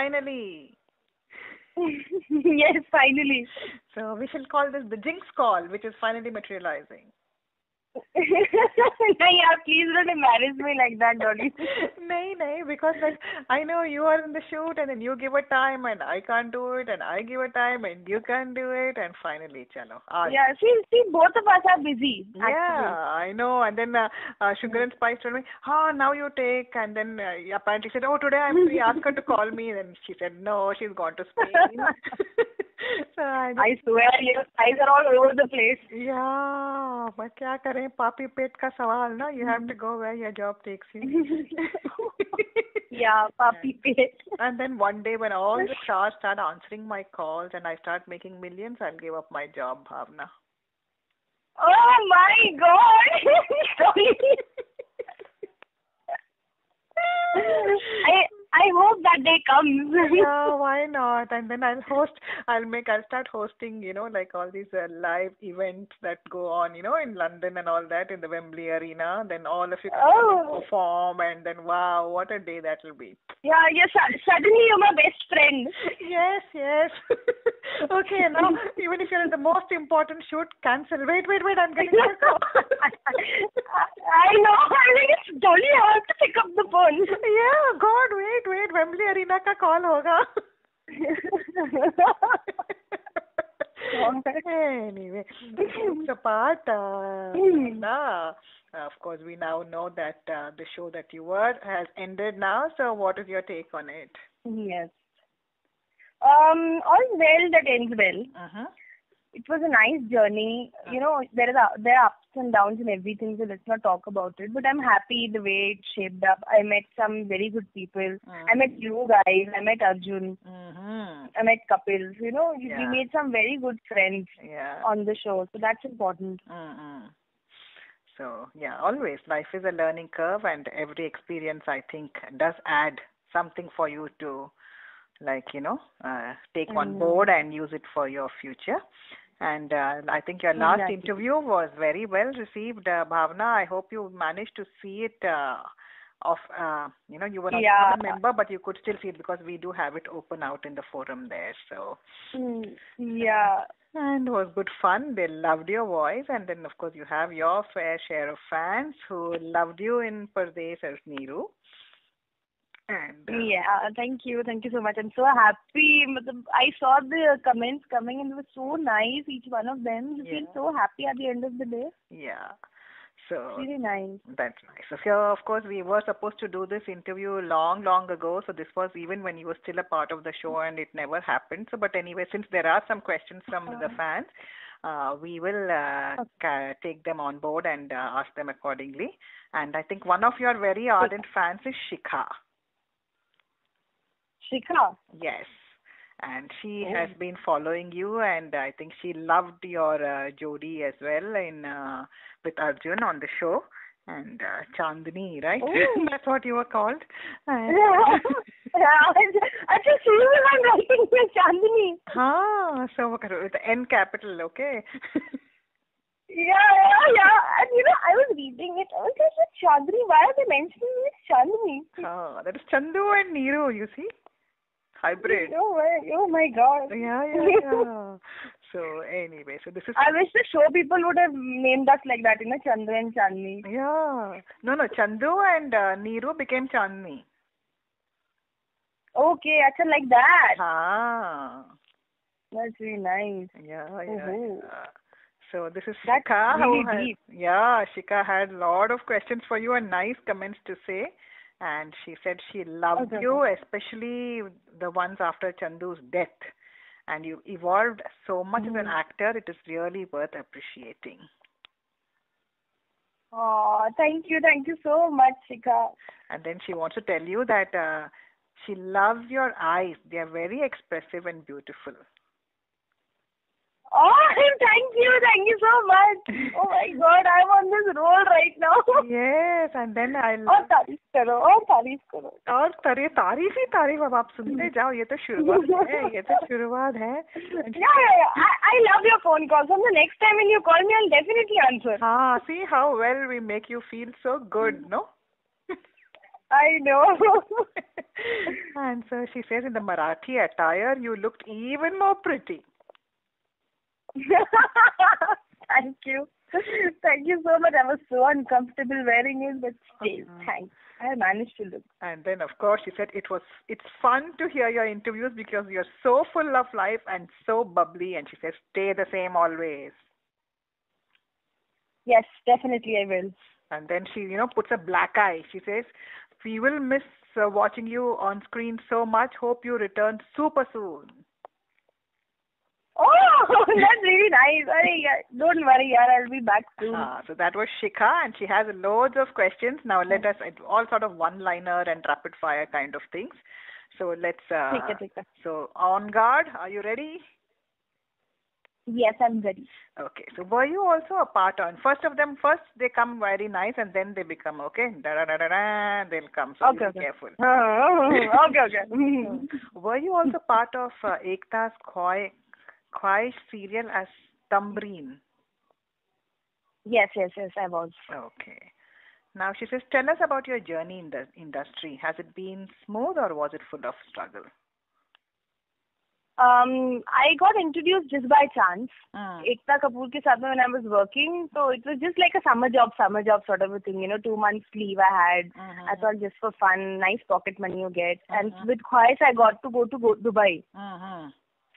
finally. Yes, finally. So we shall call this the Jinx call, which is finally materializing. Yeah, please don't embarrass me like that, Dolly. No, because like I know you are in the shoot and then you give a time and I can't do it and I give a time and you can't do it and finally, chalo. Yeah, see, both of us are busy. Yeah, I know. And then Sugar and Spice told me, now you take. And then apparently said, oh, today I'm free. Ask her to call me. And then she said, no, she's gone to Spain. So I swear, your eyes are all over the place. Yeah, but क्या करें पापी पेट का सवाल ना. You have to go where your job takes you. Yeah, papi pet. And then one day when all the stars start answering my calls and I start making millions, I'll give up my job, Bhavna. Oh my God! Sorry. I hope that day comes. Yeah, why not? And then I'll start hosting, like all these live events that go on, in London and all that, in the Wembley Arena. Then all of you can perform, and then wow, what a day that will be. Yeah, yes, suddenly you're my best friend. Yes. Okay, now, even if you're in the most important shoot, cancel. Wait, I'm getting a call. I know, I think it's Dolly, I have to pick up the phone. Yeah, God, wait, Wembley Arena ka call hoga. Anyway, jokes apart, of course, we now know that the show that you were has ended now. So, what is your take on it? Yes. All well that ends well. It was a nice journey. There are ups and downs and everything, so let's not talk about it. But I'm happy the way it shaped up. I met some very good people. I met you guys. I met Arjun. I met Kapil. We made some very good friends on the show. So that's important. So, yeah, always. Life is a learning curve, and every experience, I think, does add something for you to, take on board and use it for your future. And I think your last interview was very well received, Bhavna. I hope you managed to see it. You were not a member, but you could still see it because we do have it open out in the forum there. So yeah, and it was good fun. They loved your voice, and then of course you have your fair share of fans who loved you in Pardes as Neeru. And thank you so much. I'm so happy. I saw the comments coming and it was so nice, each one of them. You feel so happy at the end of the day. Yeah. So really nice. That's nice. So of course we were supposed to do this interview long ago. So this was even when you were still a part of the show and it never happened. So but anyway, since there are some questions from the fans, we will take them on board and ask them accordingly. And I think one of your very ardent fans is Shikha. Shikha? Yes. And she has been following you, and I think she loved your Jodi as well with Arjun on the show. And Chandni, right? That's what you were called. I just remember I'm writing with Chandni. So with the N capital, okay? Yeah. And I was reading it. I was like, Chandni, why are they mentioning it Chandni? That is Chandu and Neeru, you see? Hybrid. Oh my God. Yeah. So anyway, so this is. I wish the show people would have named us like that, Chandu and Chandni. Yeah. No, Chandu and Neeru became Chandni. Okay, actually like that. That's really nice. Yeah. So this is Shikha. Really deep. Shikha had a lot of questions for you and nice comments to say. And she said she loved you, especially the ones after Chandu's death. And you evolved so much as an actor, it is really worth appreciating. Oh, thank you so much, Shikha. And then she wants to tell you that she loves your eyes. They are very expressive and beautiful. Oh, thank you so much. Oh my God, I'm on this roll right now. Yes, and then I'll... और तारीफ करो. और तारीफ अब आप सुनते जाओ. ये तो शुरुआत है. Yeah. I love your phone calls. So the next time when you call me, I'll definitely answer. See how well we make you feel so good, no? I know. And so she says in the Marathi attire, you looked even more pretty. Thank you. Thank you so much. I was so uncomfortable wearing it, but still, thanks. I managed to look. And then, of course, she said it's fun to hear your interviews because you're so full of life and so bubbly. And she says, stay the same always. Yes, definitely I will. And then she, puts a black eye. She says, we will miss watching you on screen so much. Hope you return super soon. Oh, that's really nice. Don't worry, I'll be back soon. So that was Shikha, and she has loads of questions. Now let us, all sort of one-liner and rapid-fire kind of things. So let's, so on guard, are you ready? Yes, I'm ready. Okay, so were you also a part on, first they come very nice and then they become, okay, da-da-da-da-da, they'll come, so be careful. Okay. Were you also part of Ekta's Khwaish serial as Tambreen? Yes, I was. Okay. Now she says, tell us about your journey in the industry. Has it been smooth or was it full of struggle? I got introduced just by chance. Ekta Kapoor ke saath when I was working, so it was just like a summer job sort of a thing, 2 months leave I had. I thought just for fun, nice pocket money you get. And with Khwaish I got to go to Dubai.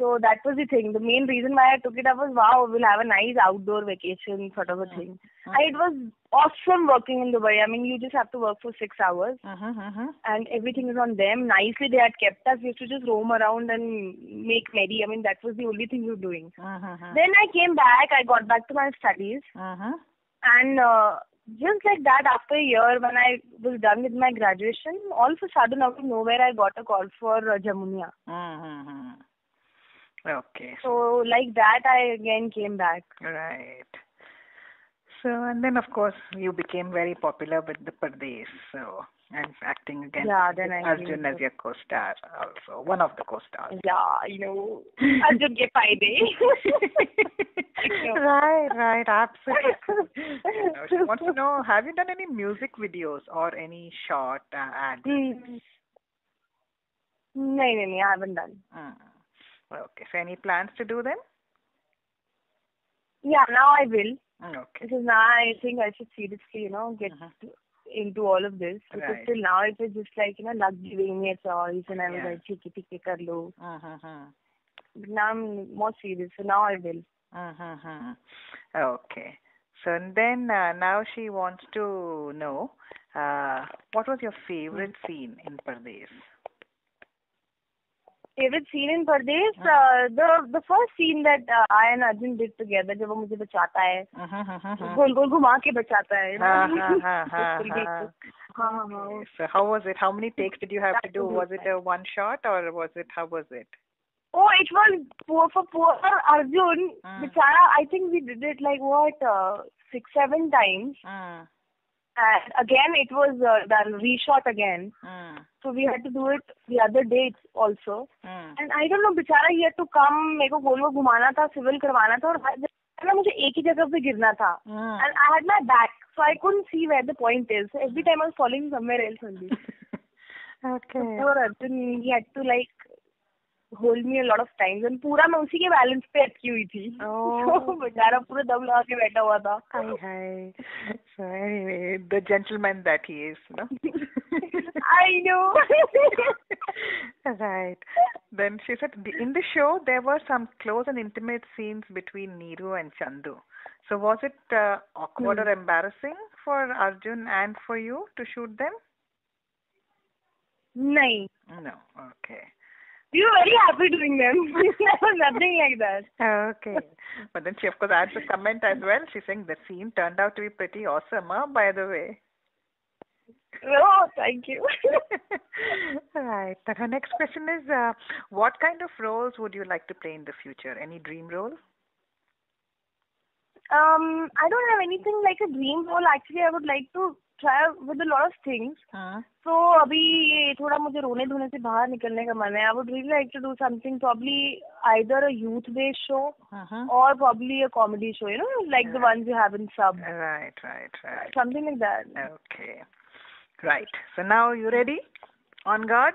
So that was the thing. The main reason why I took it up was, wow, we'll have a nice outdoor vacation sort of a thing. And it was awesome working in Dubai. I mean, you just have to work for 6 hours. And everything is on them. Nicely, they had kept us. We used to just roam around and make merry. I mean, that was the only thing we were doing. Then I came back. I got back to my studies. And just like that, after a year, when I was done with my graduation, all of a sudden, out of nowhere, I got a call for Jamunia. Okay. So like that, I again came back. Right. So, and then of course you became very popular with the Pardes, so, and acting again. Yeah, then Arjun as your co-star also, one of the co-stars. Yeah, Arjun ke faide. Right, absolutely. She wants to know, have you done any music videos or any short ads? No, I haven't done. Okay, so any plans to do them? Yeah, now I will. Okay. Because now I think I should seriously, get into all of this. Because till now it was just like, luck giving me a choice and I was like, chiki kar lo. But now I'm more serious, so now I will. Okay. So and then now she wants to know, what was your favorite scene in Pardes? Favorite scene in Pardes? The first scene that I and Arjun did together, जब वो मुझे बचाता है, गोल गोल घुमा के बचाता है. So how was it? How many takes did you have to do? Was it a one shot or how was it? Oh, it was for poor Arjun. Bichara, I think we did it like 6-7 times. And again, it was done reshot again. So we had to do it the other day also. And I don't know, बिचारा he had to come, मेरे को गोल गोल घुमाना था, civil करवाना था और मुझे एक ही जगह पे गिरना था. And I had my back, so I couldn't see where the point is. So every time I was falling somewhere else only. Okay. So Arjun, he had to hold me a lot of times and पूरा मैं उसी के balance पे अटकी हुई थी. तो बेचारा पूरा दम लगा के बैठा हुआ था. Hi. So anyway, the gentleman that he is, no? I know. Right. Then she said, in the show there were some close and intimate scenes between Neeru and Chandu. So was it awkward or embarrassing for Arjun and for you to shoot them? No. No. Okay. We were very happy doing them. There was nothing like that. Okay. But then she, of course, adds a comment as well. She's saying the scene turned out to be pretty awesome, by the way. Oh, thank you. Right. But her next question is, what kind of roles would you like to play in the future? Any dream role? I don't have anything like a dream role. Actually, I would like to try with a lot of things. So, अभी ये थोड़ा मुझे रोने धोने से बाहर निकलने का मन है. I would really like to do something, probably either a youth-based show or probably a comedy show. Like the ones you have in Sub. Right. Something like that. Okay. Right. So now you ready? On guard?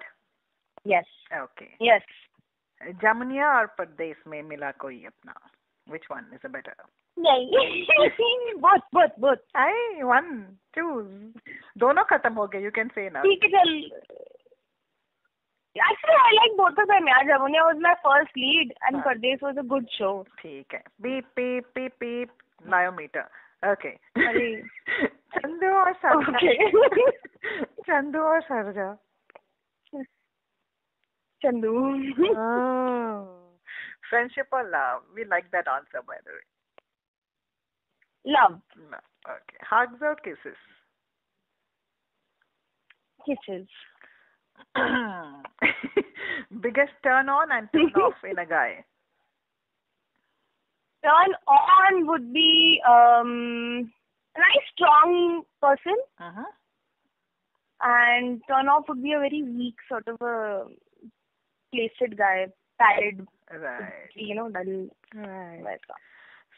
Yes. Okay. Yes. Jamnia or Pardes mein mila koi apna? Which one is a better? नहीं. both. Hey, one, choose. दोनों खत्म हो गए. You can say now. ठीक है चल. Actually, I like both of them. Yeah, Jamunia was my first lead, and Pardes was a good show. ठीक है. Beep beep beep beep. Liometer. Okay. अरे. चंदू और सरजा. Okay. चंदू और Sarja. Chandu. Oh. Friendship or love? We like that answer, by the way. Love. No. Okay. Hugs or kisses? Kisses. Biggest turn on and turn off in a guy? Turn on would be a nice strong person. Uh-huh. And turn off would be a very weak sort of a placid guy, tired, Right. dull. Right.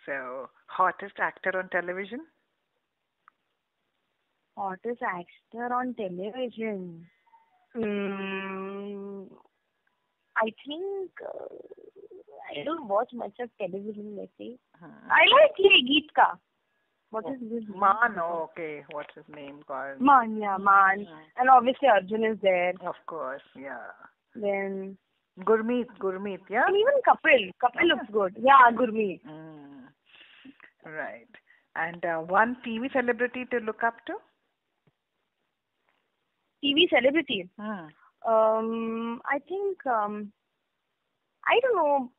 So, hottest actor on television? Hottest actor on television. I think I don't watch much of television, let's say. I like Geetka. What is his name? Man, okay. What's his name called? Man, yeah, Man. And obviously Arjun is there. Of course, yeah. Then Gurmeet, yeah? And even Kapil looks good. Yeah, Gurmeet. Right. And one TV celebrity to look up to? TV celebrity? I think, I don't know,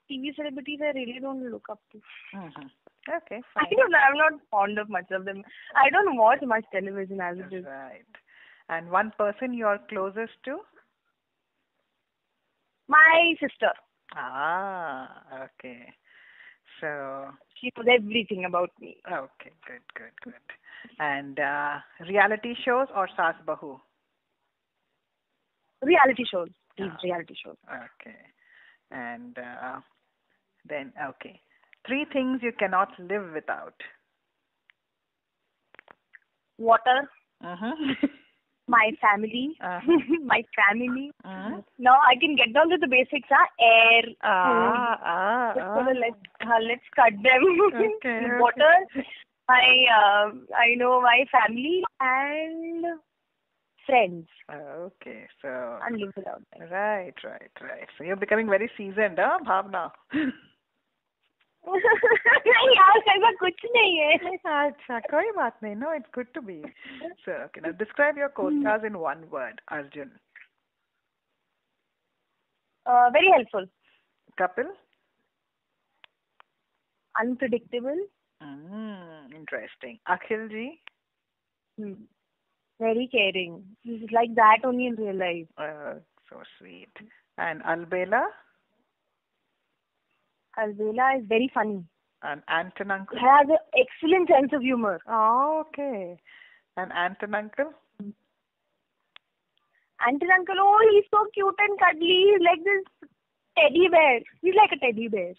TV celebrities I really don't look up to. Okay, fine. I'm not fond of much of them. I don't watch much television as it is. Right. And one person you are closest to? My sister. Ah, okay. So... She knows everything about me. Okay, good. And reality shows or Saas Bahu? Reality shows. Reality shows. Okay. And then, okay. 3 things you cannot live without. Water. Uh-huh. My family. My family. Uh-huh. Now I can get down to the basics. Air. Let's cut them. Okay. Water. My family and friends. Okay, so... And live without them. Right. So you're becoming very seasoned, huh, Bhavna? नहीं यार ऐसा कुछ नहीं है. अच्छा, कोई बात नहीं. No, it's good to be. So, okay, now describe your co-stars in one word. Arjun. Very helpful. Kapil? Unpredictable. Interesting. Akhil ji? Very caring. He's like that only in real life. So sweet. And Albela? Albela is very funny. And Anton uncle? He has an excellent sense of humor. Oh, okay. And Anton uncle? Anton uncle, he's so cute and cuddly. He's like this teddy bear. He's like a teddy bear.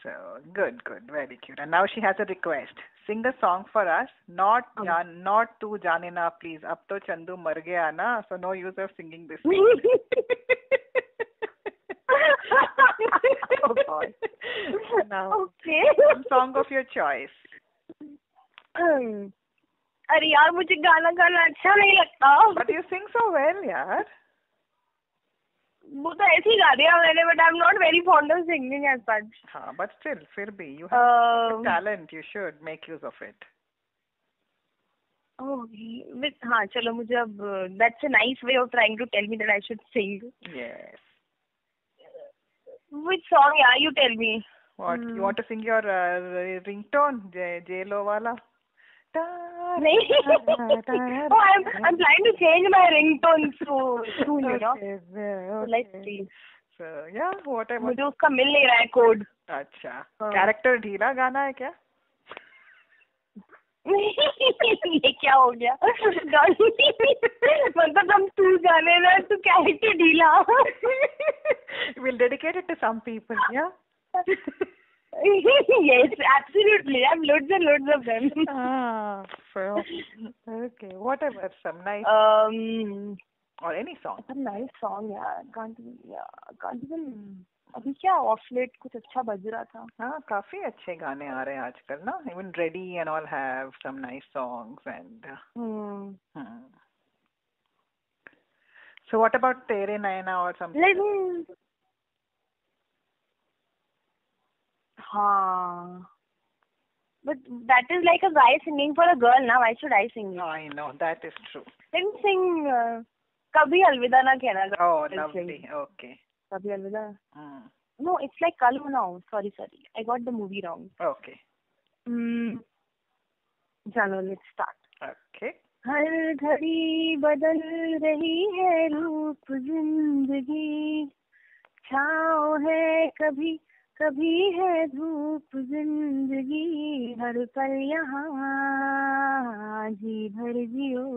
So, good. Very cute. And now she has a request. Sing a song for us. Not Tu Jaane Na, please. Ab to Chandu mar gaya na. So, no use of singing this song. Oh God. Now, okay. Some song of your choice. अरे यार मुझे गाना गाना अच्छा नहीं लगता. But you sing so well, यार. वो तो ऐसे ही गा दिया मैंने, but I'm not very fond of singing as such. हाँ, but still, फिर भी you have talent. You should make use of it. Oh, हाँ चलो मुझे अब that's a nice way of trying to tell me that I should sing. Yes. Which song? Yeah, you tell me. What you want to sing your ringtone, J-Lo wala? Oh, I'm planning to change my ringtone soon, you know. Okay. So let's see. So yeah, whatever. मुझे उसका मिल नहीं रहा है code. अच्छा. Character ढीला गाना है क्या? ये क्या हो गया? मतलब हम तू जाने ना तू कैरेक्टर ढीला. We'll dedicate it to some people, yeah. Yes, absolutely. I have loads and loads of them. So, okay, whatever, some nice or any song. Some nice song, yeah. Can't even. अभी क्या of late कुछ अच्छा बज रहा था. हाँ, काफी अच्छे गाने आ रहे हैं आजकल ना. Even Ready and all have some nice songs and. So what about Tere Naina or something? हाँ. But that is like a guy singing for a girl now. Why should I sing it? I know, that is true. Let me sing Kabhi Alvida Na Kehna. Oh, lovely. Okay. Kabhi Alvida. No, it's like Kal Ho Na Ho. Sorry. I got the movie wrong. Okay. Chalo, let's start. Okay. हर घड़ी बदल रही है रूप जिंदगी, छाँव है कभी कभी है धूप जिंदगी, हर पल यहाँ जी भर जियो,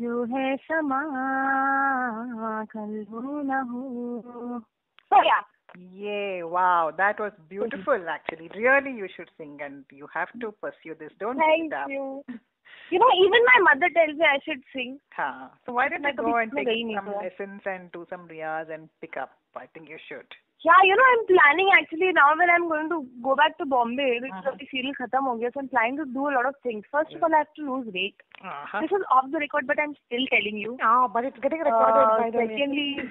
जो है समा कल हो न हो. So yeah. Yeah, wow, that was beautiful actually. Really, you should sing and you have to pursue this. Don't Thank you. You know, even my mother tells me I should sing. So why don't you go and take some lessons and do some riyaz and pick up? I think you should. Yeah, you know, I'm planning actually now when I'm going to go back to Bombay, because the serial khatam ho gaya, so I'm planning to do a lot of things. First of all, I have to lose weight. This is off the record, but I'm still telling you. Oh, but it's getting recorded by the way. Secondly,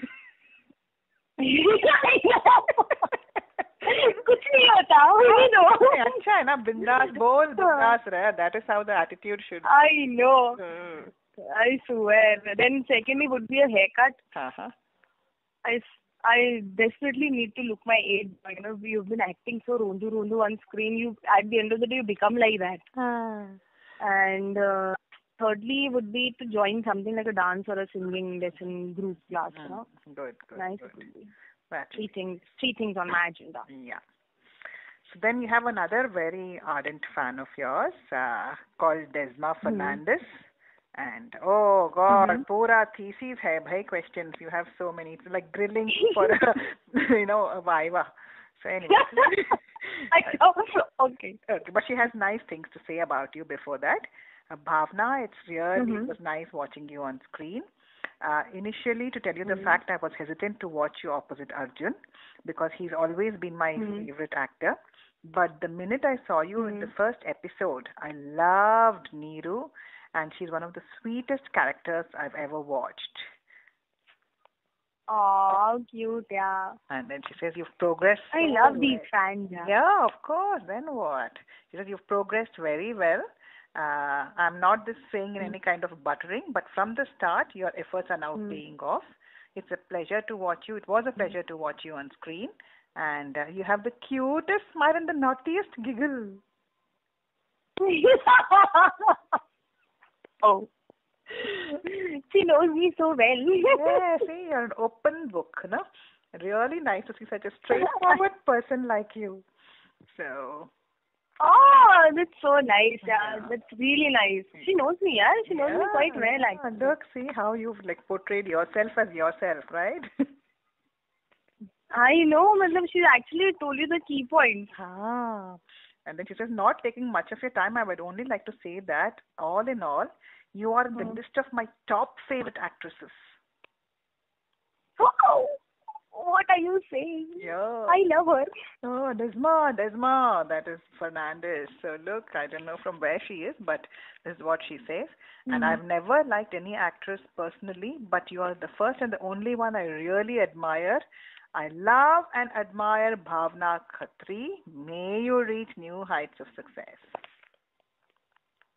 कुछ नहीं होता. अच्छा है ना, बिंदास बोल, बिंदास रह. That is how the attitude should be. I know. I swear. Then secondly would be a haircut. I desperately need to look my age. You know, you've been acting so rondu on screen. You at the end of the day you become like that. And thirdly would be to join something like a dance or a singing lesson group class. You know? Good. Nice. Good. Three things on my agenda. Yeah. So then you have another very ardent fan of yours called Desma Fernandez. And oh God, pura thesis hai bhai, questions. You have so many. It's like grilling for a viva. So anyway. Okay. But she has nice things to say about you before that. Bhavna, it was nice watching you on screen. Initially, to tell you the fact, I was hesitant to watch you opposite Arjun because he's always been my favorite actor. But the minute I saw you in the first episode, I loved Neeru, and she's one of the sweetest characters I've ever watched. Oh, cute, yeah. And then she says, you've progressed. I love these fans. Yeah, of course. Then what? She says, you've progressed very well. I'm not this saying in any kind of buttering, but from the start, your efforts are now paying off. It's a pleasure to watch you. It was a pleasure to watch you on screen. And you have the cutest smile and the naughtiest giggle. Oh. She knows me so well. Yeah, see, you're an open book, no? Really nice to see such a straightforward person like you. So. Oh, that's so nice, yeah. That's really nice. She knows me, yeah. She knows me quite well, actually. Look, see how you've portrayed yourself as yourself, right? I know, she actually told you the key points. And then she says, not taking much of your time, I would only like to say that, all in all, you are in the list of my top favorite actresses. Oh, what are you saying? Yeah. I love her. Oh, Desma, that is Fernandez. So look, I don't know from where she is, but this is what she says. And I've never liked any actress personally, but you are the first and the only one I really admire. I love and admire Bhavna Khatri. May you reach new heights of success.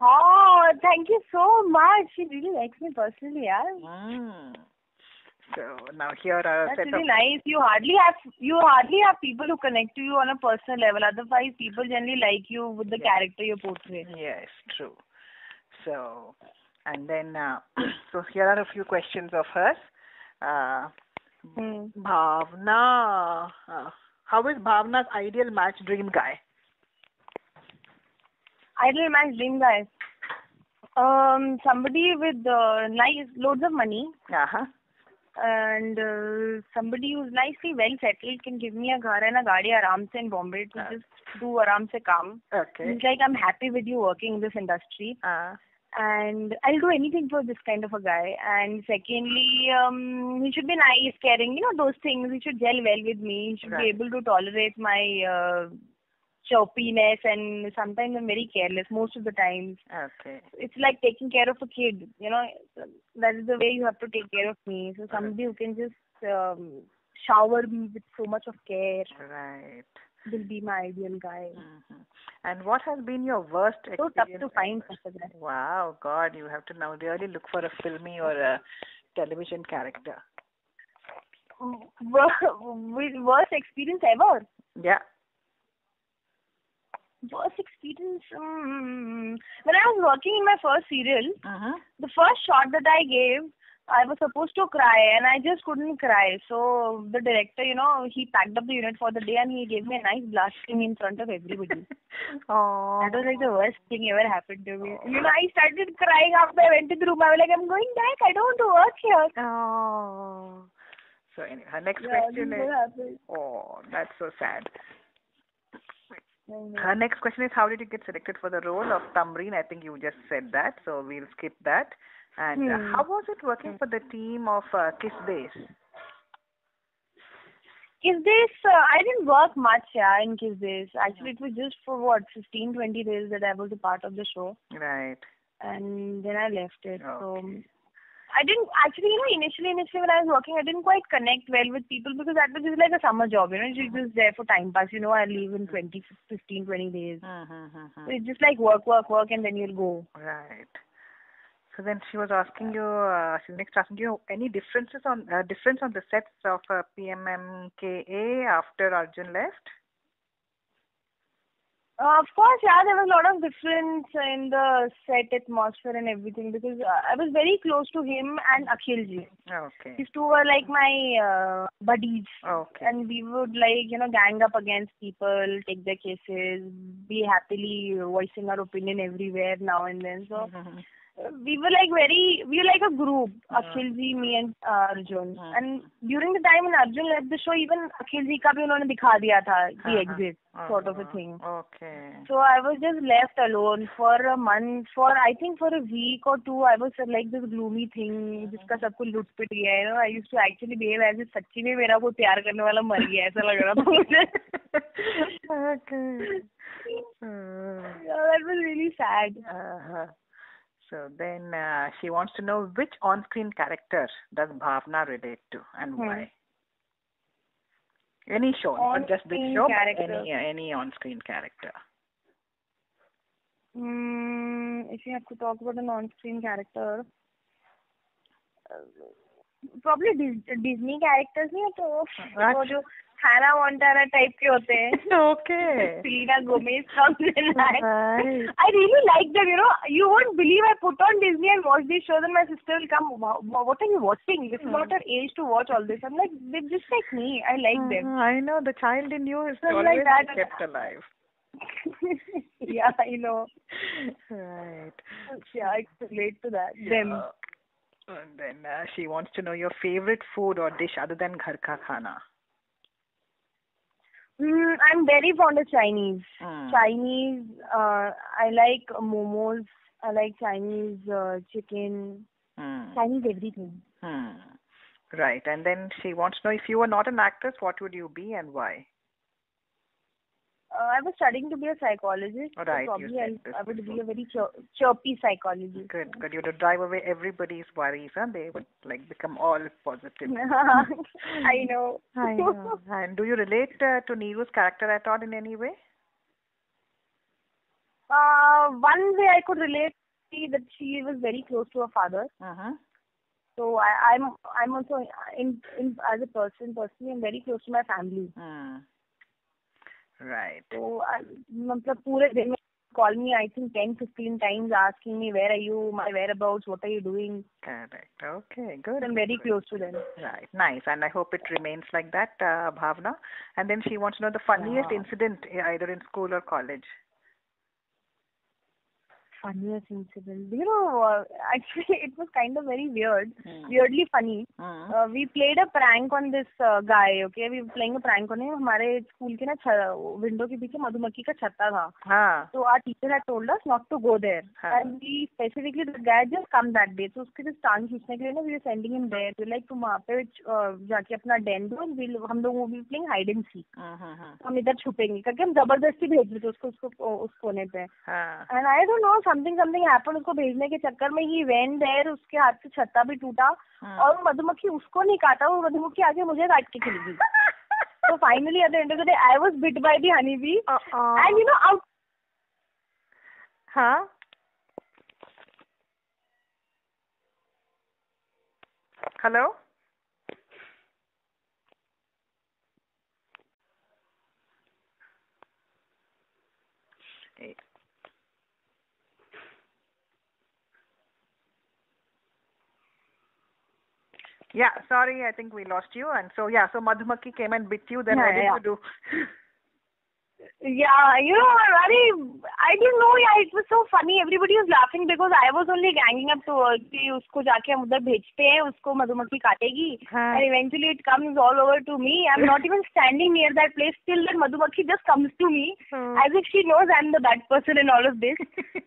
Oh, thank you so much. She really likes me personally, yeah. So now here are That's really nice. You hardly have people who connect to you on a personal level. Otherwise, people generally like you with the character you portray. Yes, true. So, and then so here are a few questions of hers. Bhavna, how is Bhavna's ideal match dream guy? Ideal match dream guy. Somebody with loads of money. and somebody who's nicely well settled can give me a ghar and a gaadi aram se in Bombay to just do aram se kam. Okay. He's like, I'm happy with you working in this industry. And I'll do anything for this kind of a guy. And secondly, he should be nice, caring, those things. He should gel well with me. He should be able to tolerate my chirpiness, and sometimes I'm very careless most of the times. Okay. It's like taking care of a kid, that is the way you have to take care of me. So somebody who can just shower me with so much of care. Right. Will be my ideal guy. Mm-hmm. And what has been your worst experience? So tough to find such a guy. Wow, God, you have to now really look for a filmy or a television character. Worst experience ever? Yeah. Worst experience? When I was working in my first serial, the first shot that I gave, I was supposed to cry and I just couldn't cry. So the director, he packed up the unit for the day and he gave me a nice blasting in front of everybody. Oh. That was like the worst thing ever happened to me. I started crying after I went to the room. I was like, I'm going back. I don't want to work here. Oh. So anyway, her next question is... Oh, that's so sad. Her next question is, how did you get selected for the role of Tamreen? I think you just said that, so we'll skip that. And how was it working for the team of Kiss Days? Kiss Days, I didn't work much in Kiss Days. Actually, it was just for 15, 20 days that I was a part of the show. Right. And then I left it. Okay. So I didn't actually, initially when I was working, I didn't quite connect well with people because that was just like a summer job, You're just there for time pass. I leave in 15, 20 days. So it's just like work, and then you'll go. Right. So then she was asking you, any difference on the sets of PMMKA after Arjun left? Of course, there was a lot of difference in the set atmosphere and everything because I was very close to him and Akhilji. Okay. These two were like my buddies. Okay. And we would gang up against people, take their cases, be happily voicing our opinion everywhere now and then. So we were like a group, Akhilji, me and Arjun. And during the time when Arjun left the show, even Akhilji ka bhi unhone dikha diya tha, the exit sort of a thing. Okay. So I was just left alone for a month, for a week or two. I was like this gloomy thing, jiska sabko lut pit gaya. I used to actually behave as if सच्ची में मेरा कोई प्यार करने वाला मर गया ऐसा लग रहा था मुझे. Okay. That was really sad. So then she wants to know which on-screen character does Bhavna relate to and why? Any show, not just this show, but any on-screen character. If you have to talk about an on-screen character, probably Disney characters नहीं तो वो जो Hannah Montana type के होते हैं. Okay. Selena Gomez comes in. I really like them. You won't believe I put on Disney and watch these shows, and my sister will come. What are you watching? This is not her age to watch all this. I'm like, they're just like me. I like them. I know the child in you is always like that. Kept alive. Yeah, I know. Right. Yeah, I can relate to that. Them. And then she wants to know your favorite food or dish other than ghar ka khana. I'm very fond of Chinese. Chinese, I like momos. I like Chinese chicken. Chinese everything. Right. And then she wants to know, if you were not an actress, what would you be and why? I was studying to be a psychologist. Right, so probably I would be a very chirpy psychologist. Good. You would drive away everybody's worries, and they would become all positive. I know. And do you relate to Neeru's character at all in any way? One way I could relate is that she was very close to her father. So I'm also as a person personally, I'm very close to my family. Right. So पूरे दिन में call me, I think 10-15 times asking me where are you, my whereabouts, what are you doing. Correct. Okay, good. So I'm very close to them. Right, nice. And I hope it remains like that, Bhavna. And then she wants to know the funniest incident either in school or college. funniest incident. Actually, it was kind of very weird, weirdly funny. We played a prank on this guy. Okay, we were playing a prank on him. हमारे school के ना window के पीछे मधुमक्खी का छत्ता था. So our teacher had told us not to go there. And we specifically, the guy just come that day. So उसके just टांग खींचने के लिए ना, we were sending him there. We like तुम वहाँ पे जाके अपना den दो. हम लोग वो भी playing hide and seek. हम इधर छुपेंगे करके हम जबरदस्ती भेज देते उसको उस कोने पे. And I don't know, something happened. उसको भेजने के चक्कर में he went there. उसके हाथ से छत्ता भी टूटा और मधुमक्खी उसको नहीं काटा, वो मधुमक्खी आगे मुझे काट के चली गई. So finally at the end of the day I was bit by the honeybee. And out. Hello? Hey. Yeah, sorry, I think we lost you. And so Madhumakki came and bit you. Then what did you do? Yeah, I didn't know. Yeah, it was so funny. Everybody was laughing because I was only ganging up towards कि उसको जाके हम उधर भेजते हैं, उसको मधुमक्खी काटेगी. And eventually it comes all over to me. I'm not even standing near that place. Still that Madhumakki just comes to me as if she knows I'm the bad person in all of this.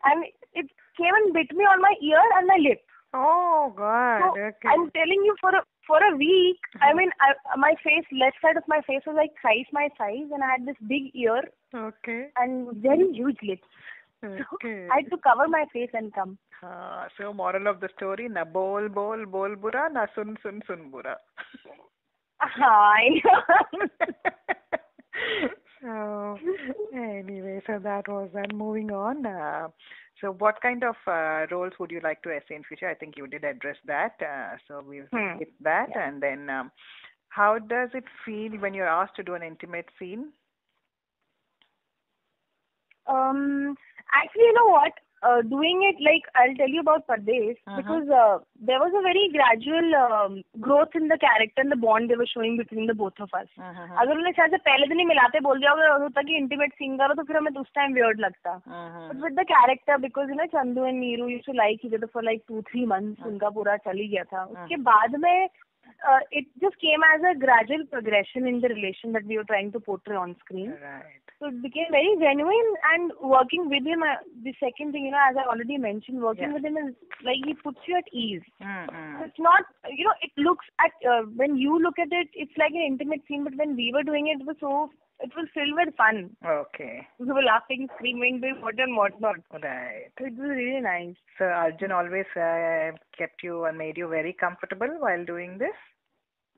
And it came and bit me on my ear and my lip. Oh God! So okay. I'm telling you, for a week, I mean, my face, left side of my face was like twice my size, and I had this big ear. Okay. And very huge lips. Okay. So I had to cover my face and come. So moral of the story: na bol bura, na sun bura. I know. So anyway, so that was that. Moving on. So what kind of roles would you like to essay in future? I think you did address that. So we'll hit that. Yeah. And then how does it feel when you're asked to do an intimate scene? Actually, you know what? Doing it, like, I'll tell you about Pardesh, because there was a very gradual growth in the character and the bond they were showing between the both of us. अगर उन्हें शायद से पहले दिन ही मिलाते बोल दिया होता कि intimate scene करो तो फिर हमें उस time weird लगता. But with the character, because Chandu and Neeru used to like each other for like 2-3 months, उनका पूरा चल ही गया था. उसके बाद में it just came as a gradual progression in the relation that we were trying to portray on screen. Right. So it became very genuine, and working with him, the second thing, as I already mentioned, working with him is like he puts you at ease. So it's not, it looks at, when you look at it, it's like an intimate scene, but when we were doing it, it was filled with fun. Okay. We were laughing, screaming, doing what and what not. Right. So it was really nice. So Arjun always kept you and made you very comfortable while doing this?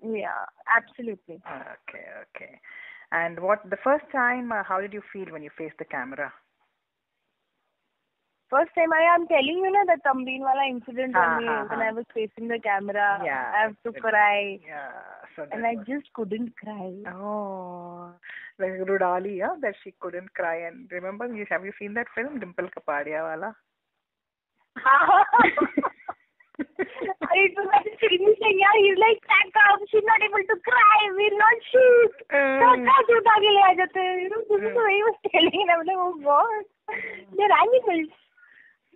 Yeah, absolutely. Okay. And the first time, how did you feel when you faced the camera? First time, I am telling you that Tambeen wala incident when I was facing the camera. Yeah, I have to cry. Yeah. So and I just couldn't cry. Oh, like Rudali, that she couldn't cry. And remember, have you seen that film, Dimple Kapadia wala? It was like a filmy thing, he's like, back up, she's not able to cry, we'll not shoot. This is what he was telling, and I was like, oh God, they're animals.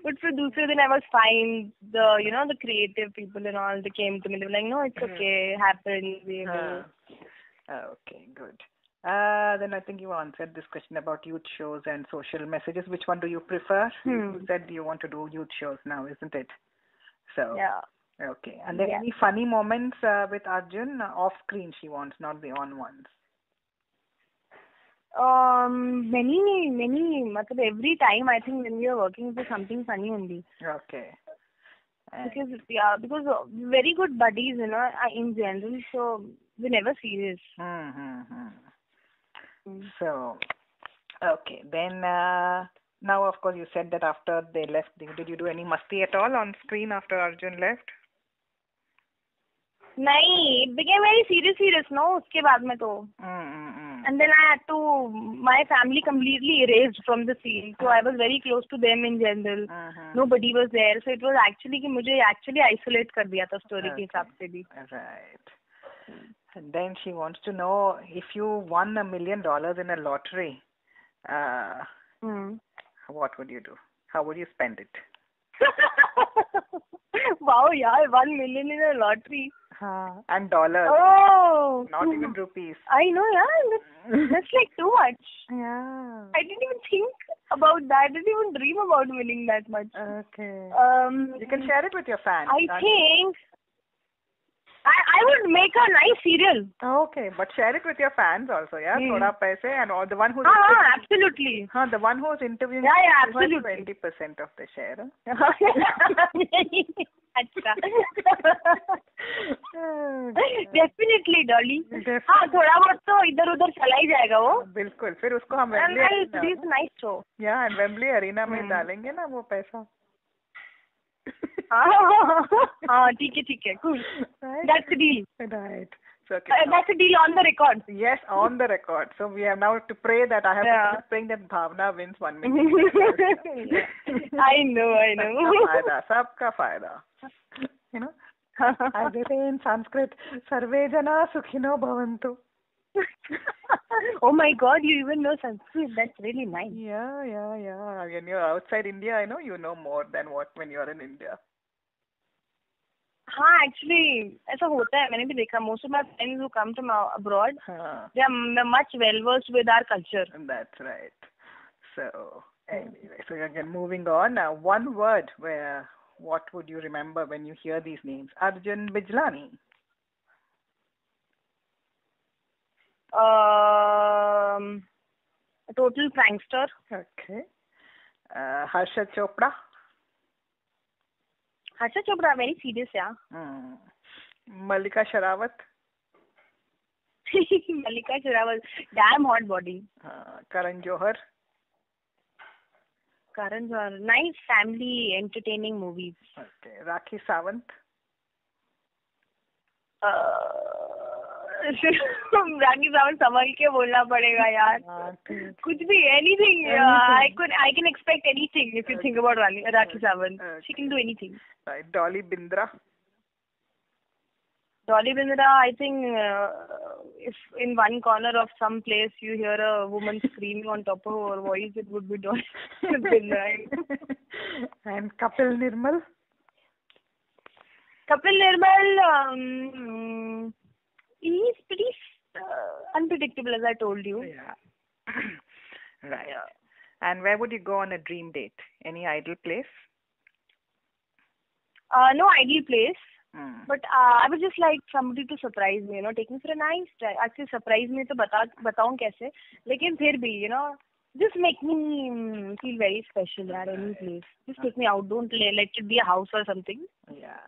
But for दूसरे दिन I was fine. The creative people and all, they came to me, they were like, no, it's okay, happens. Okay, good. Then I think you answered this question about youth shows and social messages. Which one do you prefer? You said you want to do youth shows now, isn't it? So, yeah. Okay. And then any funny moments with Arjun off screen she wants, not the on ones? Many. Every time I think when we are working, it was something funny only. Okay. Because very good buddies, in general, so we're never serious. So, okay. Then, now of course you said that after they left, did you do any masti at all on screen after Arjun left? Nahin, it became very serious, no? Uske baad mein to. And then I had to, my family completely erased from the scene. So I was very close to them in general. Nobody was there. So it was actually, mujhe actually isolate kar diya tha story ke hisab se bhi. Right. And then she wants to know, if you won $1 million in a lottery, what would you do? how would you spend it? Wow, yeah, 1 million in a lottery. And dollars. Oh. Not even rupees. I know, yeah. That's like too much. Yeah. I didn't even think about that. I didn't even dream about winning that much. Okay. You can Um, share it with your fans. I think I would make a nice cereal. Okay, but share it with your fans also, yeah? Thoda paise and all the one who's Absolutely. the one who's interviewing Yeah, absolutely. 20% of the share. अच्छा. Definitely, Dolly. हाँ, थोड़ा बहुत तो इधर उधर चला ही जाएगा वो. बिल्कुल. फिर उसको हम And I'll produce a nice show. Yeah, and Wembley Arena में डालेंगे ना वो पैसा. हाँ, ठीक है, cool. Right? That's the deal. Right. So, okay, that's a deal on the record. Yes, on the record. So we have now to pray that I have to keep praying that Bhavna wins 1 million. I know. Sabka fayda. You know, as they say in Sanskrit, Sarve Jana Sukhino Bhavantu. Oh my God, you even know Sanskrit. That's really nice. Yeah. When you're outside India, I know you know more than when you're in India. हाँ, actually, ऐसा होता है. मैंने भी देखा. Most of my friends who come from abroad, they are much well versed with our culture. That's right. So anyway, so again, moving on. Now, one word what would you remember when you hear these names? Arjun Bijlani. A total prankster. Okay. Harsha Chopra. Harsha Chopra, very serious, yeah. Mallika Sherawat. Mallika Sherawat, damn hot body. Karan Johar. Nice family entertaining movies. Okay. Rakhi Sawant. Rakhi Sawant संभल के बोलना पड़ेगा यार. कुछ भी, anything. I can expect anything if you think about Rakhi Sawant. She can do anything. Right. Dolly Bindra. I think if in one corner of some place you hear a woman screaming on top of her voice, it would be Dolly Bindra. And Kapil Nirmal. He's pretty unpredictable, as I told you. Yeah. Right. Yeah. And where would you go on a dream date? Any ideal place? No ideal place. But I would just like somebody to surprise me, take me for a nice drive. Actually, surprise me to बताऊं कैसे. लेकिन फिर भी, just make me feel very special, any place. Just take me out. Don't let it be a house or something. Yeah.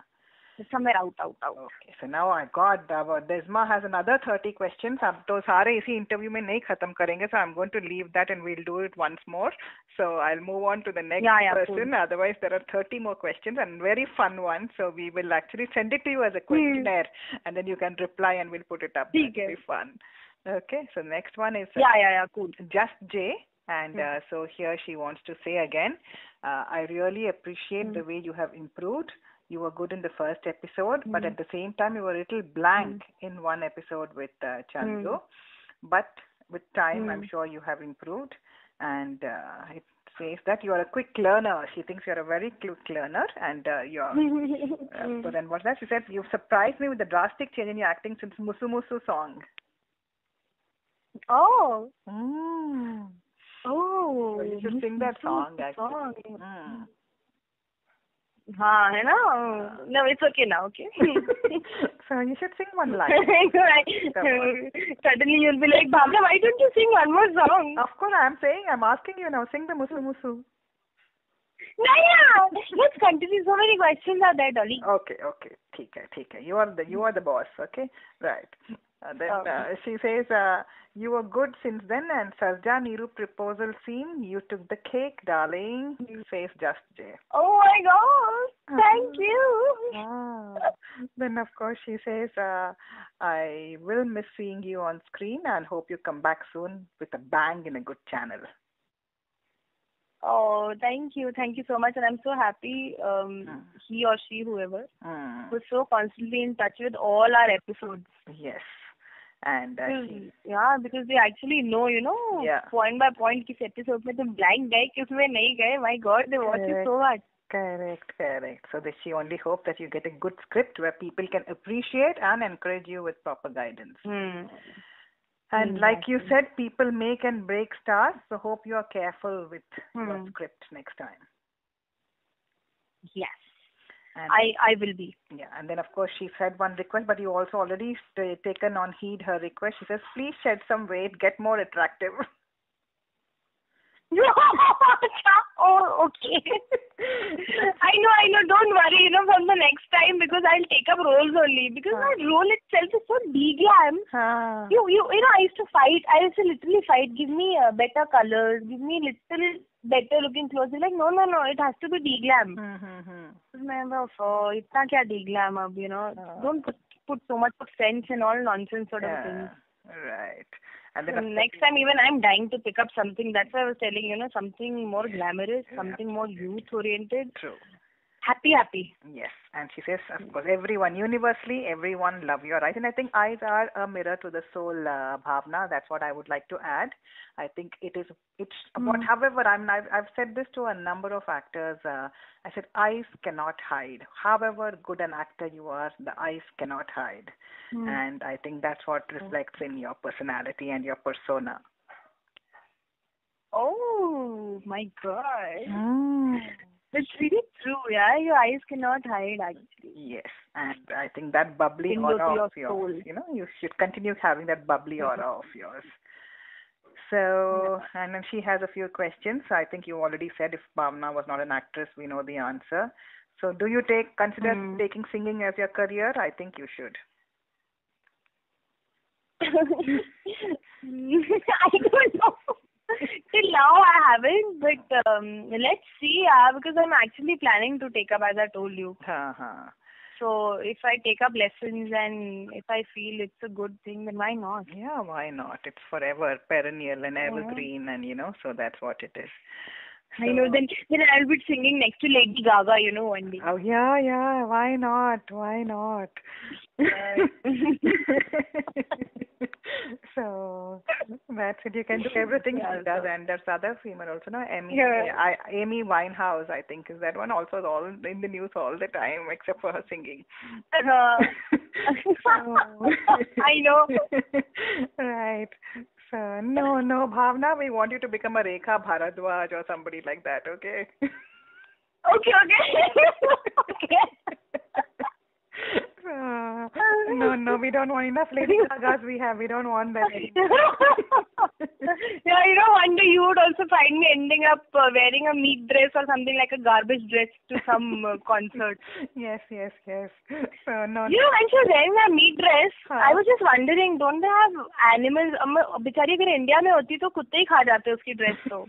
Somewhere out. Okay, so now I got Desma has another 30 questions. अब तो सारे इसी interview में नहीं खत्म करेंगे, so I'm going to leave that and we'll do it once more. So I'll move on to the next person. Cool. Otherwise, there are 30 more questions and very fun ones. So we will actually send it to you as a questionnaire, and then you can reply and we'll put it up. It'll be fun. Okay, so next one is cool. Just J. And so here she wants to say again, I really appreciate the way you have improved. You were good in the first episode, but at the same time, you were a little blank in one episode with Chandu. But with time, I'm sure you have improved. And it says that you are a quick learner. She thinks you're a very quick learner. And you're. So then what's that? She said, you've surprised me with the drastic change in your acting since Musu Musu song. Oh. So you should sing that song, actually. हाँ, है ना? No, it's okay now, okay? So you should sing one line. Suddenly you'll be like, Bhavna, why don't you sing one more song? Of course, I'm asking you now, sing the Musu Musu. No, let's continue. So many questions are there, Dolly. Okay. ठीक है. You are the boss, okay? Right. Then she says, you were good since then, and Sarja Niru proposal scene, you took the cake, darling. Says Just J. Oh my God! Thank you. Then of course she says, I will miss seeing you on screen and hope you come back soon with a bang in a good channel. Oh, thank you so much, and I'm so happy. He or she, whoever, was so constantly in touch with all our episodes. Yes. And because they actually know, point by point किस episode में तुम blank गए, किसमें नहीं गए. My God, they watch it so much. Correct. So that she only hopes that you get a good script where people can appreciate and encourage you with proper guidance. And like you said, people make and break stars. So hope you are careful with your script next time. Yes. And I will be. Yeah, and then of course she said one request, but you also already taken on heed her request. She says, please shed some weight, get more attractive. Oh, okay. I know. Don't worry, from the next time, because I'll take up roles only. Because my role itself is so de-glam. I used to fight. I used to literally fight. Give me better colors. Give me little better looking clothes. They're like, no. It has to be de-glam. Itna kya de-glam ab, Don't put so much of sense and all nonsense sort of things. Right. And then so next time even I'm dying to pick up something. That's why I was telling, something more glamorous, something more youth-oriented. True. Happy. Yes. And she says, of course, universally, everyone love you, right? And I think eyes are a mirror to the soul, Bhavna. That's what I would like to add. I think it's about, however, I've said this to a number of actors. I said, eyes cannot hide. However good an actor you are, the eyes cannot hide. And I think that's what reflects in your personality and your persona. Oh, my God. It's really true, yeah. Your eyes cannot hide, actually. Yes, and I think that bubbly aura of yours, you should continue having that bubbly aura of yours. So, and then she has a few questions. I think you already said if Bhavna was not an actress, we know the answer. So, do you consider taking singing as your career? I think you should. I don't know. Till now I haven't, but let's see, because I'm actually planning to take up, as I told you. So if I take up lessons and if I feel it's a good thing, then why not? Yeah, why not? It's forever, perennial and evergreen, and so that's what it is. So, I know, then I'll be singing next to Lady Gaga, one day. Oh, yeah, why not? So, that's it. You can do everything she does, and there's other female also, no? Amy Winehouse, I think, is that one also all in the news all the time, except for her singing. I know. Right. So, no, Bhavna, we want you to become a Rekha Bharadwaj or somebody like that, okay? Okay. No, we don't want enough Lady Gagas we don't want that. Yeah, one day you would also find me ending up wearing a meat dress or something like a garbage dress to some concert. Yes. So, no. When she was wearing that meat dress, I was just wondering, don't they have animals? Bichari agar India mein hoti to kutte hi kha jate uski dress to.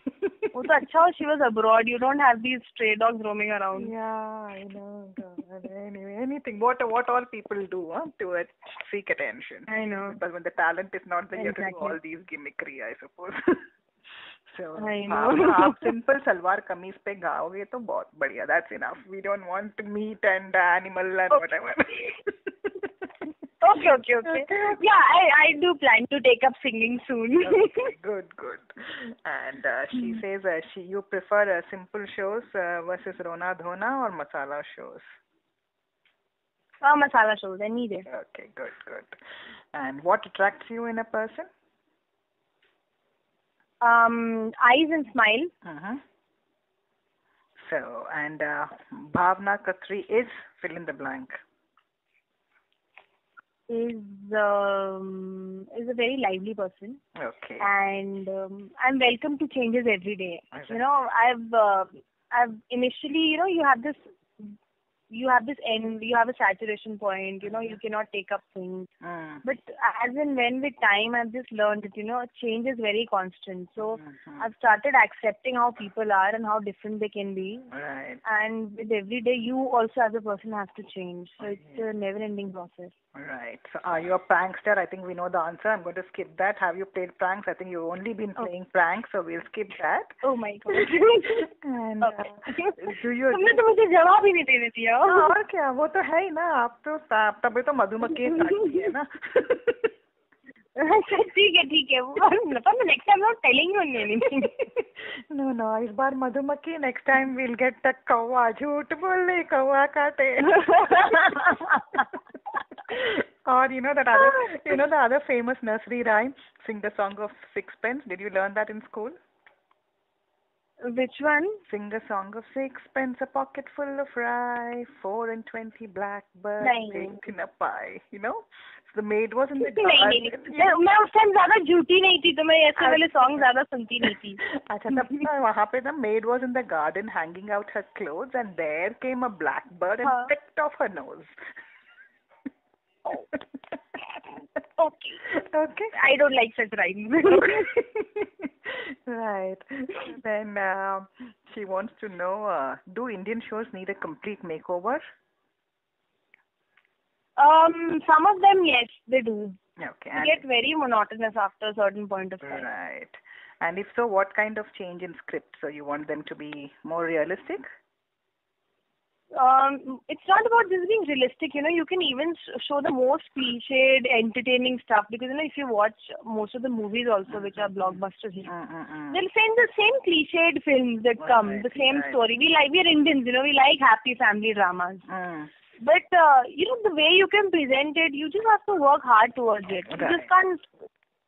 वो तो अच्छा हो she was abroad. You don't have these stray dogs roaming around. Yeah, I know. God. Anyway, anything. What all people do to seek attention. I know. Because when the talent is not there, you have to do all these gimmickry, I suppose. So, I know. आप simple salwar kameez पे गाओगे तो बहुत बढ़िया. That's enough. We don't want meat and animal and whatever. Okay. Yeah, I do plan to take up singing soon. Okay, good. And she says you prefer simple shows versus Rona Dhona or masala shows? Masala shows, any day. Okay, good. And what attracts you in a person? Eyes and smile. So, and Bhavna Khatri is fill in the blank. Is a very lively person. Okay. And I'm welcome to changes every day. Okay. I've initially, you have this end, you have a saturation point, you cannot take up things. But as and when with time, I've just learned that, change is very constant. So I've started accepting how people are and how different they can be. Right. And with every day, you also as a person have to change. So it's a never-ending process. Right. So are you a prankster? I think we know the answer. I'm going to skip that. Have you played pranks? I think you've only been playing pranks, so we'll skip that. Oh my God. And do you... तुमने तो मुझे जवाब ही नहीं देने दिया. और क्या, वो तो है ही ना. आप तो तभी तो मधुमक्खी काटती है ना. ठीक है. But next time I'm not telling you anything. No, इस बार मधुमक्खी. Next time we'll get the कौवा. झूठ बोले कौवा काटे. Or the other famous nursery rhyme, sing the song of sixpence. Did you learn that in school? Which one? Sing a song of sixpence, a pocket full of rye, 4 and 20 blackbirds baked in a pie. The maid was in the garden. नहीं. मैं उस time ज्यादा झूठी नहीं थी, तो मैं ऐसे वाले सॉन्ग ज्यादा सुनती नहीं थी. अच्छा, तब वहाँ पे the maid was in the garden hanging out her clothes, and there came a blackbird and picked off her nose. Okay. I don't like such rhymes. Right. Then she wants to know, do Indian shows need a complete makeover? Some of them, yes, they do. Okay. They get very monotonous after a certain point of time. Right. And if so, what kind of change in script? So you want them to be more realistic? It's not about just being realistic, you can even show the most cliched, entertaining stuff, because if you watch most of the movies also, which are blockbusters, they'll send the same cliched films that come, the same story. We're Indians, we like happy family dramas. But, the way you can present it, you just have to work hard towards it. You just can't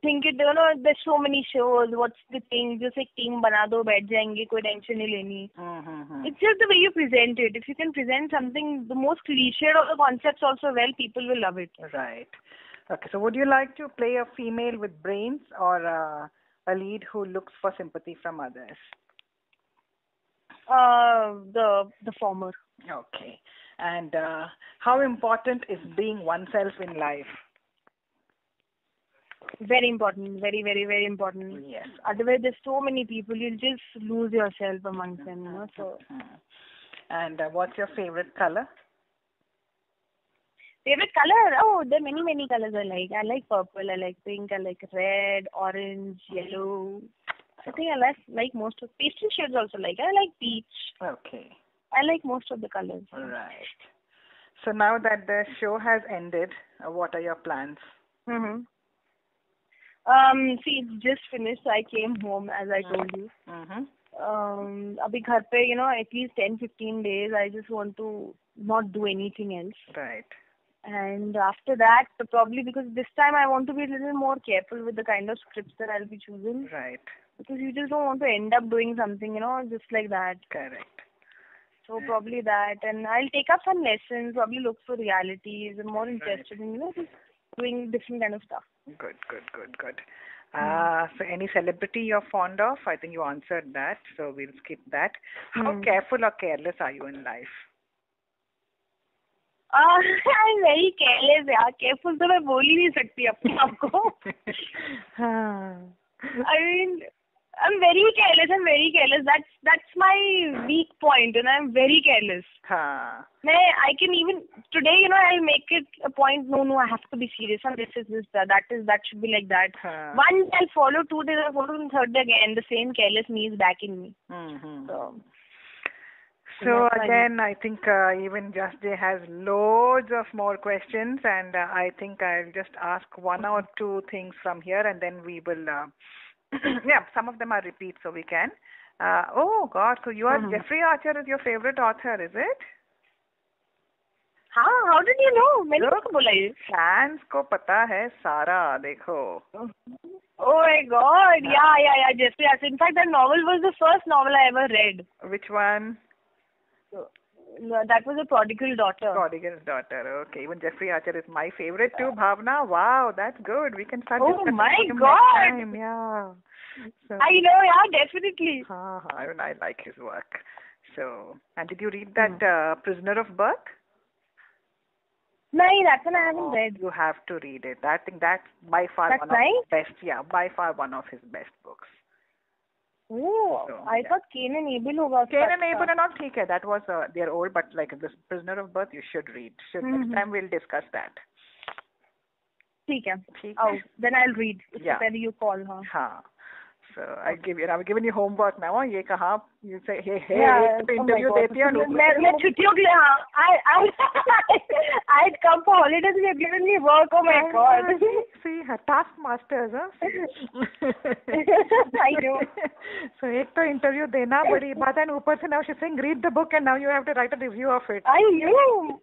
think it, there's so many shows, what's the thing, just like team bana do, baith jayenge, koi tension nahi leni. It's just the way you present it. If you can present something, the most cliched of the concepts also well, people will love it. Right. Okay, so would you like to play a female with brains or a lead who looks for sympathy from others? The former. Okay. And how important is being oneself in life? Very important. Very, very, very important. Yes. Otherwise, there's so many people, you'll just lose yourself amongst them, so. And what's your favorite color? Favorite color? Oh, there are many, many colors I like. I like purple, I like pink, I like red, orange, yellow. I think I like most of pastel shades also like. I like peach. Okay. I like most of the colors. Right. So now that the show has ended, what are your plans? See, it's just finished. I came home, as I told you. Abhi ghar pe, at least 10-15 days, I just want to not do anything else. Right. And after that, probably because this time I want to be a little more careful with the kind of scripts that I'll be choosing. Right. Because you just don't want to end up doing something, just like that. Correct. So probably that. And I'll take up some lessons, probably look for realities. I'm more interested in, just doing different kind of stuff. Good. So any celebrity you're fond of? I think you answered that, so we'll skip that. How careful or careless are you in life? I'm very careless, Careful तो मैं बोल ही नहीं सकती अपने आप को. I mean, I'm very careless. That's my weak point, and I'm very careless. I can even today, I'll make it a point. No, I have to be serious. And this, that should be like that. One day I'll follow, 2 days I'll follow, and third day again the same careless me is back in me. So again, I think even Just Jay has loads of more questions, and I think I'll just ask one or two things from here, and then we will. Yeah, some of them are repeats, so we can. Oh God, so you are Jeffrey Archer is your favorite author, is it? How did you know? मैंने तो बोला ये. Fans को पता है सारा, देखो. Oh my God! Yeah. Jeffrey Archer. In fact, that novel was the first novel I ever read. Which one? That was A Prodigal Daughter. Prodigal's Daughter. Okay. Even Jeffrey Archer is my favorite too, Bhavna. Wow, that's good. We can start. Oh my God! Yeah. So, I know, yeah, definitely. I like his work. So, and did you read that Prisoner of Birth? No, that one I haven't read. You have to read it. I think that's by far one of his best. Yeah, by far one of his best books. Oh, so, I thought Cain and Abel hoga. Cain and Abel are not okay. That was they're old, but like this Prisoner of Birth, you should read. Next time we'll discuss that. Okay. Oh, then I'll read. Yeah. Then you call her. Haan. So I've given you homework now. ये कहा, you say, hey, Yeah, एक तो interview देती है. मैं छुट्टियों के लिए, I'd come for holidays and you've given me work. Oh my God. See, her taskmasters, huh? I know. So एक तो interview देना बड़ी बात है, and ऊपर से now she's saying read the book and now you have to write a review of it. I know.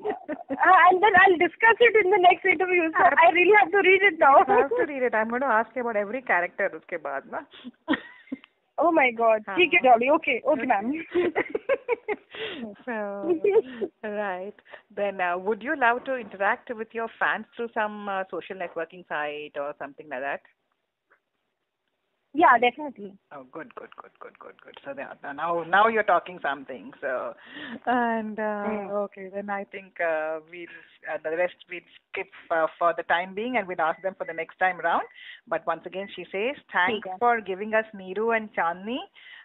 And then I'll discuss it in the next interview. So I really have to read it now. I have to read it. I'm going to ask you about every character उसके बाद ना. Oh my God. ठीक है Dolly. Okay, ma'am. So, right. Then would you love to interact with your fans through some social networking site or something like that? Yeah, definitely. Oh, good. So now you're talking something. So, and okay, then I think the rest we'll skip for the time being, and we'll ask them for the next time round. But once again, she says, thanks for giving us Neeru and Chandni.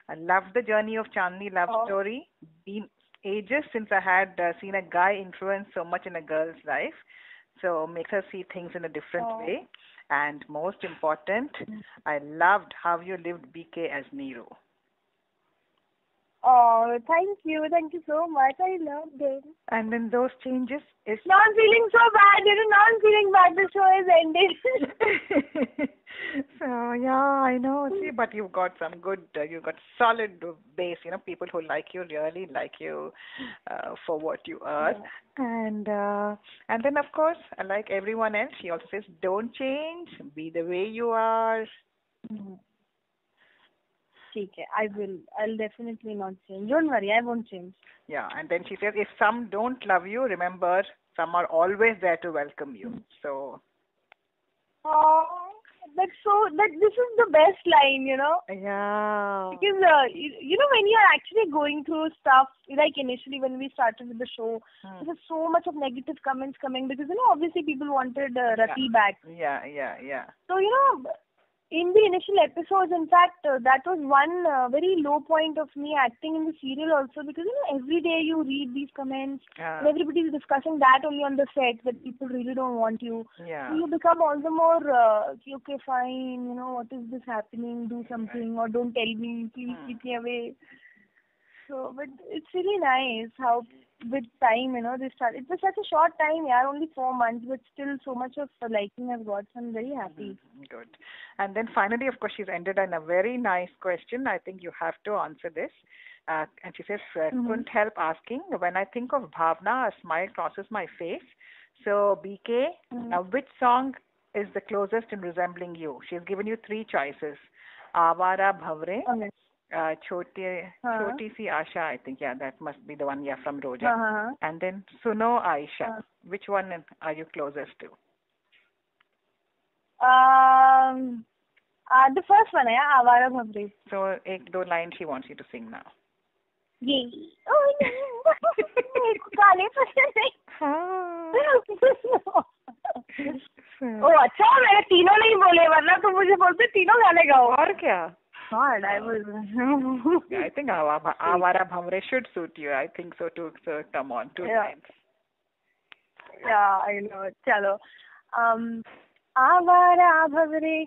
I love the journey of Chandni love story. Been ages since I had seen a guy influence so much in a girl's life. So makes her see things in a different way. And most important, I loved how you lived BK as Neeru. Oh, thank you so much. I loved it. And then those changes is... Now I'm feeling so bad. Now I'm feeling bad. The show is ending. So, yeah, I know. See, but you've got some good, you've got solid base, people who like you, really like you for what you are. Yeah. And then, of course, like everyone else, she also says, don't change, be the way you are. Okay, I'll definitely not change. Don't worry, I won't change. Yeah, and then she says, if some don't love you, remember, some are always there to welcome you. So... Oh, this is the best line, Yeah. Because, when you're actually going through stuff, like initially when we started with the show, there was so much of negative comments coming because, obviously people wanted Rati back. Yeah. So, in the initial episodes, in fact, that was one very low point of me acting in the serial also because, every day you read these comments and everybody is discussing that only on the set that people really don't want you. Yeah. So you become all the more, okay, fine, what is this happening? Do something or don't tell me, please keep me away. So, but it's really nice how with time, they start. It was such a short time, only 4 months, but still so much of liking I've got. So I'm very happy. Good. And then finally, of course, she's ended on a very nice question. I think you have to answer this. And she says, couldn't help asking, when I think of Bhavna, a smile crosses my face. So, BK, now which song is the closest in resembling you? She's given you 3 choices. Avara Bhavre. Okay. Choti Si Asha, I think, that must be the one, from Roja. And then Suno Aisha. Which one are you closest to? The first one, Avara Bhavre. So, two lines she wants you to sing now. Yay. Oh, गाने पसंद नहीं. Oh, अच्छा मैंने तीनों नहीं बोले वरना तो मुझे बोलते तीनों गाने गाओ. और क्या? God, I think Avara Bhavre should suit you. I think so too. So come on, 2 lines. Yeah, I know. चलो. आवारा भवरे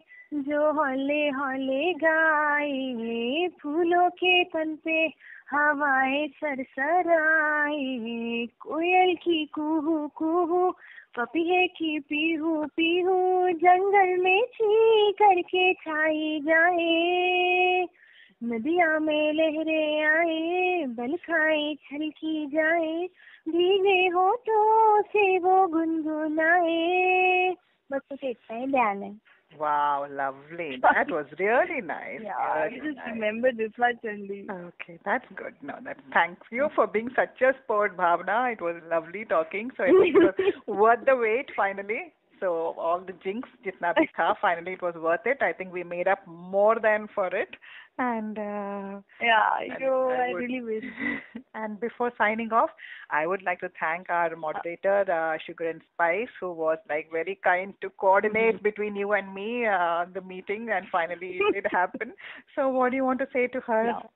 जो हौले हौले गाए फूलों के तन पे हवाएं सरसराए कोयल की कुहू कुहू पपीहे की पीहू पीहू जंगल में छी करके छाई जाए नदिया में लहरें आए बल खाए छलकी जाए भीगे होठों से वो गुनगुनाए बस कुछ इतना ही ध्यान है. Wow, lovely. That was really nice. Yeah, I just remember this much only. Okay, that's good. No, thank you for being such a sport, Bhavna. It was lovely talking. So it was worth the wait finally. So all the jinx, jitna bhi tha, finally it was worth it. I think we made up more than for it. And I really wish. And before signing off, I would like to thank our moderator, Sugar and Spice, who was very kind to coordinate between you and me, the meeting, and finally it did happen. So what do you want to say to her? No.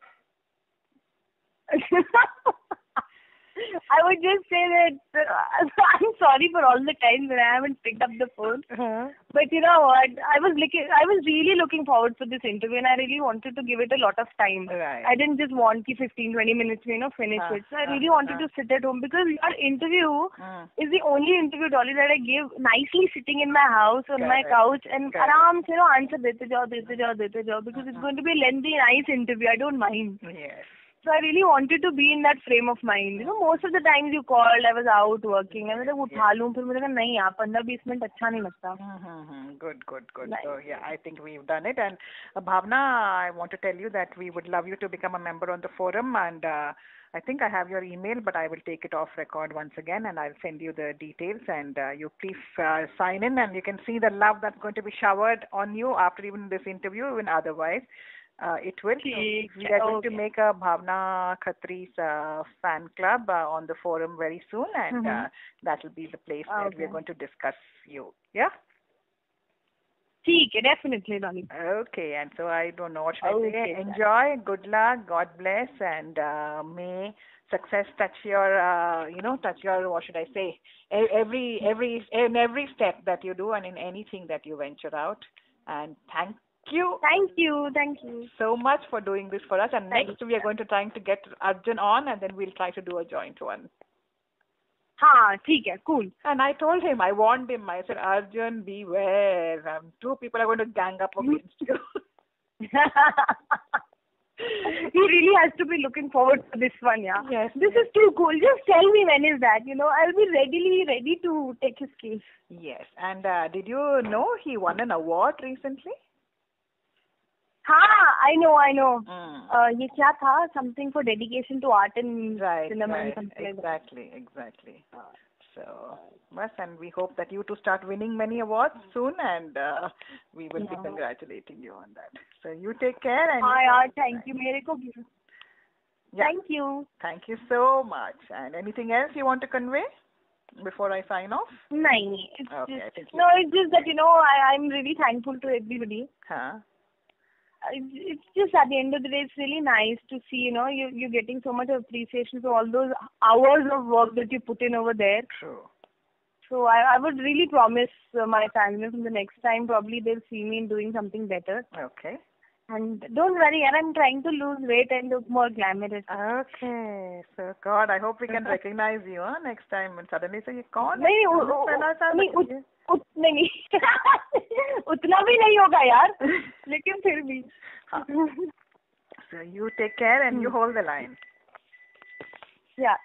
I would just say that I'm sorry for all the times when I haven't picked up the phone. But you know what? I was really looking forward for this interview, and I really wanted to give it a lot of time. Right. I didn't just want 15-20 minutes to finish it. So I really wanted to sit at home because your interview is the only interview, Dolly, that I give nicely sitting in my house on my couch and aram se answer dete jao because it's going to be a lengthy, nice interview. I don't mind. Yes. So I really wanted to be in that frame of mind. Most of the times you called, I was out working. I was like, उठा लूं, फिर मुझे कहा नहीं यार 15-20 minute अच्छा नहीं लगता. Good. So yeah, I think we've done it. And Bhavna, I want to tell you that we would love you to become a member on the forum. And I think I have your email, but I will take it off record once again, and I'll send you the details. And you please sign in, and you can see the love that's going to be showered on you after even this interview, even otherwise. It will. So we are going to make a Bhavna Khatri's fan club on the forum very soon, and that will be the place where we are going to discuss you. Yeah? Definitely, Dolly. Okay, and so I don't know what should I say. Enjoy, good luck, God bless, and may success touch your, touch your, what should I say, in every step that you do and in anything that you venture out. And thank you so much for doing this for us. And next we are going to try to get Arjun on, and then we'll try to do a joint one. Cool. And I told him, I warned him, I said, Arjun, beware. 2 people are going to gang up against you. He really has to be looking forward to this one, yeah. Yes. This is too cool. Just tell me when is that, I'll be ready to take his case. Yes. And did you know he won an award recently? I know. ये क्या था? Something for dedication to art and cinema and something like that. Exactly. So, and we hope that you two start winning many awards soon, and we will be congratulating you on that. So you take care. And thank you. Thank you. Thank you so much. And anything else you want to convey before I sign off? No. It's just that, I'm really thankful to everybody. It's just at the end of the day, it's really nice to see, you're getting so much appreciation for all those hours of work that you put in over there. True. So I would really promise my family from the next time, probably they'll see me doing something better. Okay. And don't worry, I'm trying to lose weight and look more glamorous. Okay. So, God, I hope we can recognize you next time. And suddenly say, "Kaun?" नहीं उतना भी नहीं होगा यार, लेकिन फिर भी. So you take care and you hold the line. Yeah.